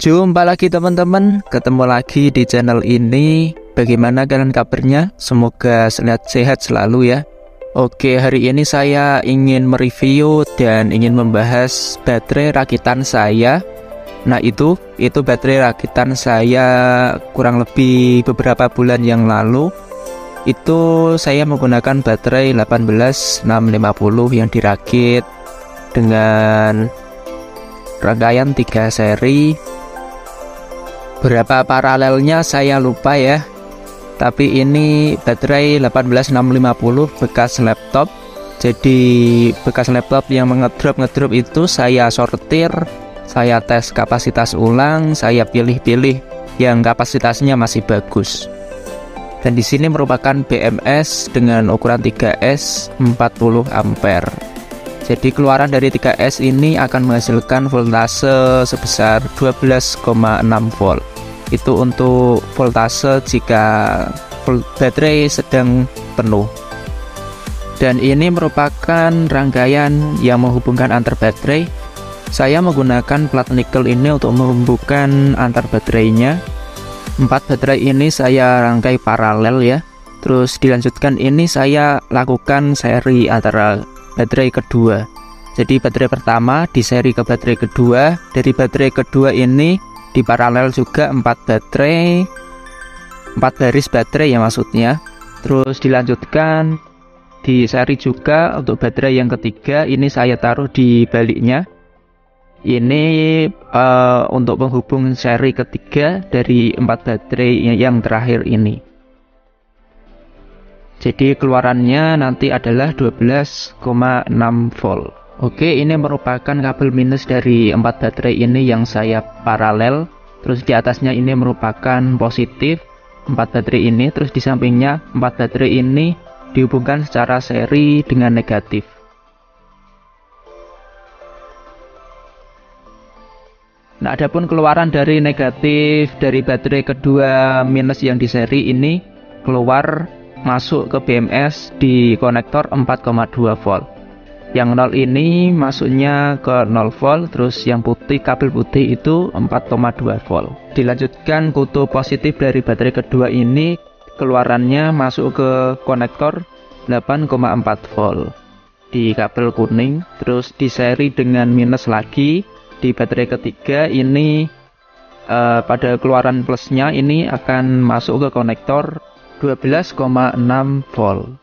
Jumpa lagi teman-teman, ketemu lagi di channel ini. Bagaimana kalian kabarnya? Semoga sehat selalu ya. Oke, hari ini saya ingin mereview dan ingin membahas baterai rakitan saya. Nah itu baterai rakitan saya kurang lebih beberapa bulan yang lalu. Itu saya menggunakan baterai 18650 yang dirakit dengan rangkaian 3 seri. Berapa paralelnya saya lupa ya. Tapi ini baterai 18650 bekas laptop. Jadi bekas laptop yang ngedrop itu saya sortir, saya tes kapasitas ulang, saya pilih-pilih yang kapasitasnya masih bagus. Dan di sini merupakan BMS dengan ukuran 3S 40 ampere. Jadi keluaran dari 3S ini akan menghasilkan voltase sebesar 12,6 volt. Itu untuk voltase jika baterai sedang penuh. Dan ini merupakan rangkaian yang menghubungkan antar baterai. Saya menggunakan plat nikel ini untuk menghubungkan antar baterainya. 4 baterai ini saya rangkai paralel ya. Terus dilanjutkan ini saya lakukan seri antara baterai kedua. Jadi baterai pertama di seri ke baterai kedua. Dari baterai kedua ini di paralel juga 4 baris baterai ya maksudnya. Terus dilanjutkan di seri juga untuk baterai yang ketiga. Ini saya taruh di baliknya. Ini untuk penghubung seri ketiga dari 4 baterai yang terakhir ini. Jadi keluarannya nanti adalah 12,6 volt. Oke, ini merupakan kabel minus dari 4 baterai ini yang saya paralel. Terus di atasnya ini merupakan positif 4 baterai ini. Terus di sampingnya 4 baterai ini dihubungkan secara seri dengan negatif. Nah, adapun keluaran dari negatif dari baterai kedua minus yang di seri ini keluar masuk ke BMS di konektor 4,2 volt. Yang 0 ini masuknya ke 0 volt, terus yang putih, kabel putih itu 4,2 volt. Dilanjutkan kutu positif dari baterai kedua ini keluarannya masuk ke konektor 8,4 volt di kabel kuning. Terus di seri dengan minus lagi di baterai ketiga ini pada keluaran plusnya ini akan masuk ke konektor 12,6 volt.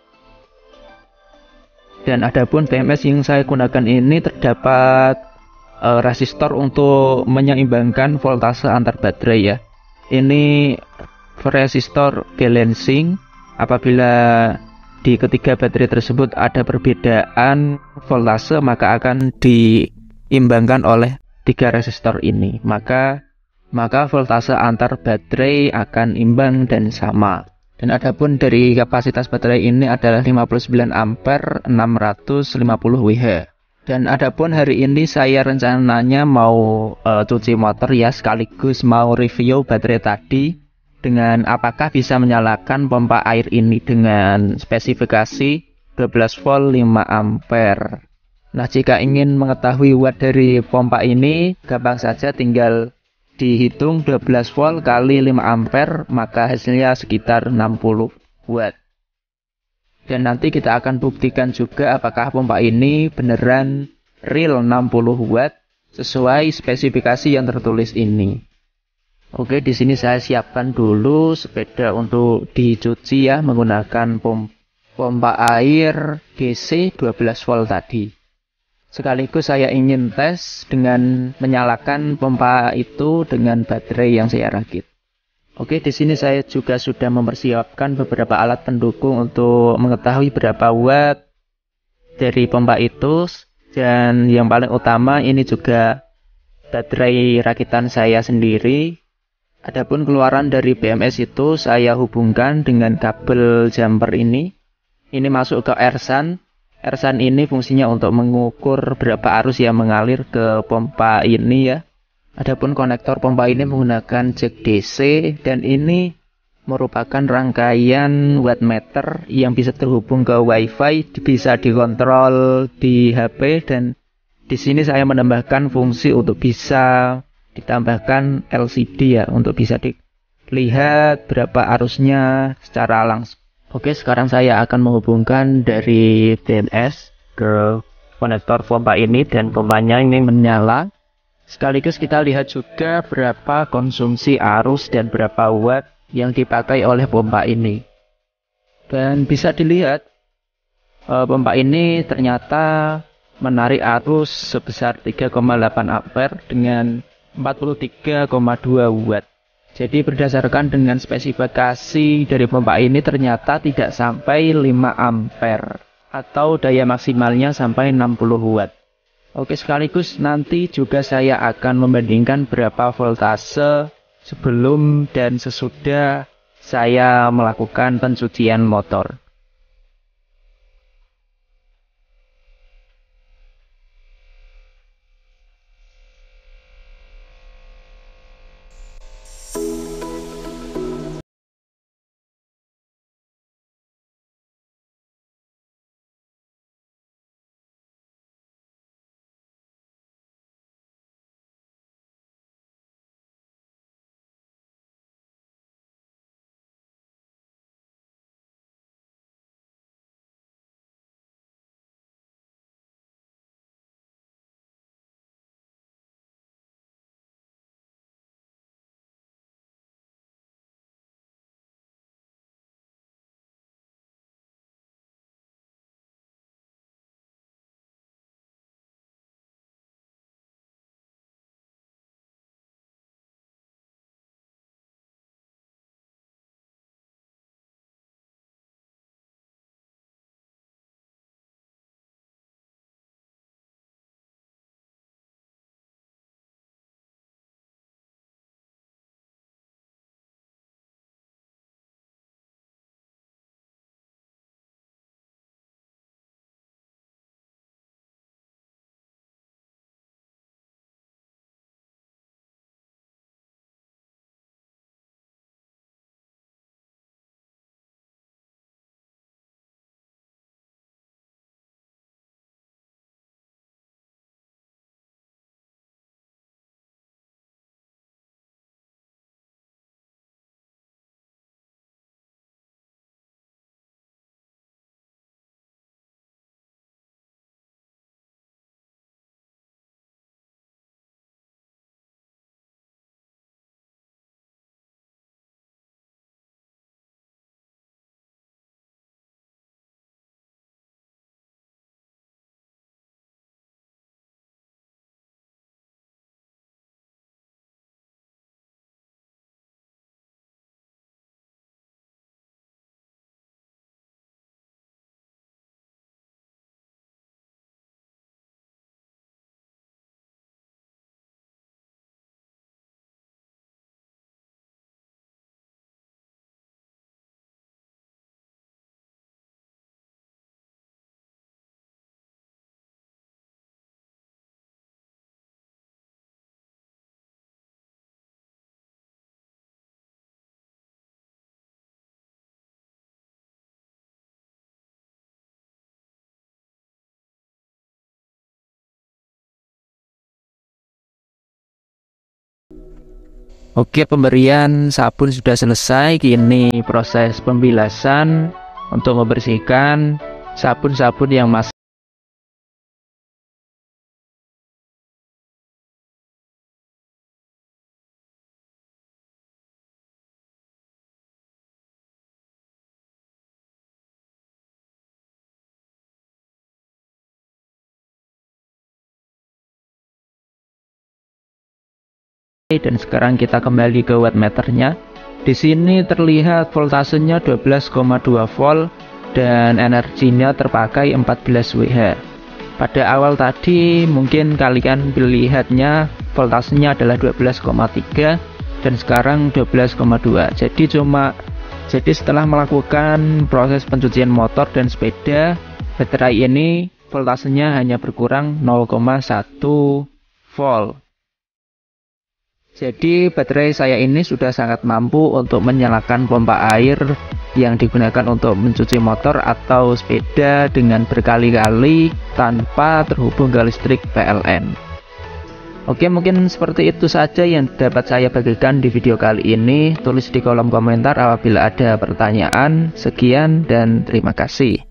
Dan adapun BMS yang saya gunakan ini terdapat resistor untuk menyeimbangkan voltase antar baterai ya. Ini resistor balancing. Apabila di ketiga baterai tersebut ada perbedaan voltase, maka akan diimbangkan oleh 3 resistor ini. Maka voltase antar baterai akan imbang dan sama. Dan adapun dari kapasitas baterai ini adalah 59 ampere 650 Wh. Dan adapun hari ini saya rencananya mau cuci motor ya, sekaligus mau review baterai tadi dengan apakah bisa menyalakan pompa air ini dengan spesifikasi 12 volt 5 ampere. Nah, jika ingin mengetahui watt dari pompa ini, gampang saja tinggal dihitung 12 volt kali 5 ampere, maka hasilnya sekitar 60 watt. Dan nanti kita akan buktikan juga apakah pompa ini beneran real 60 watt sesuai spesifikasi yang tertulis ini. Oke, di sini saya siapkan dulu sepeda untuk dicuci ya menggunakan pompa air DC 12 volt tadi. Sekaligus saya ingin tes dengan menyalakan pompa itu dengan baterai yang saya rakit. Oke, di sini saya juga sudah mempersiapkan beberapa alat pendukung untuk mengetahui berapa watt dari pompa itu. Dan yang paling utama ini juga baterai rakitan saya sendiri. Adapun keluaran dari BMS itu saya hubungkan dengan kabel jumper ini. Ini masuk ke AirSun. AirSun ini fungsinya untuk mengukur berapa arus yang mengalir ke pompa ini ya. Adapun konektor pompa ini menggunakan jack DC dan ini merupakan rangkaian wattmeter yang bisa terhubung ke WiFi, bisa dikontrol di HP. Dan di sini saya menambahkan fungsi untuk bisa ditambahkan LCD ya, untuk bisa dilihat berapa arusnya secara langsung. Oke, sekarang saya akan menghubungkan dari BMS ke konektor pompa ini, dan pompanya ini menyala. Sekaligus kita lihat juga berapa konsumsi arus dan berapa watt yang dipakai oleh pompa ini. Dan bisa dilihat pompa ini ternyata menarik arus sebesar 3,8 ampere dengan 43,2 watt. Jadi berdasarkan dengan spesifikasi dari pompa ini ternyata tidak sampai 5 ampere atau daya maksimalnya sampai 60 watt. Oke, sekaligus nanti juga saya akan membandingkan berapa voltase sebelum dan sesudah saya melakukan pencucian motor. Oke, pemberian sabun sudah selesai. Kini proses pembilasan untuk membersihkan sabun-sabun yang masih dan sekarang kita kembali ke wattmeternya. Di sini terlihat voltasenya 12,2 volt dan energinya terpakai 14 Wh. Pada awal tadi mungkin kalian melihatnya voltasenya adalah 12,3 dan sekarang 12,2. Jadi setelah melakukan proses pencucian motor dan sepeda, baterai ini voltasenya hanya berkurang 0,1 volt. Jadi baterai saya ini sudah sangat mampu untuk menyalakan pompa air yang digunakan untuk mencuci motor atau sepeda dengan berkali-kali tanpa terhubung ke listrik PLN. Oke, mungkin seperti itu saja yang dapat saya bagikan di video kali ini. Tulis di kolom komentar apabila ada pertanyaan. Sekian dan terima kasih.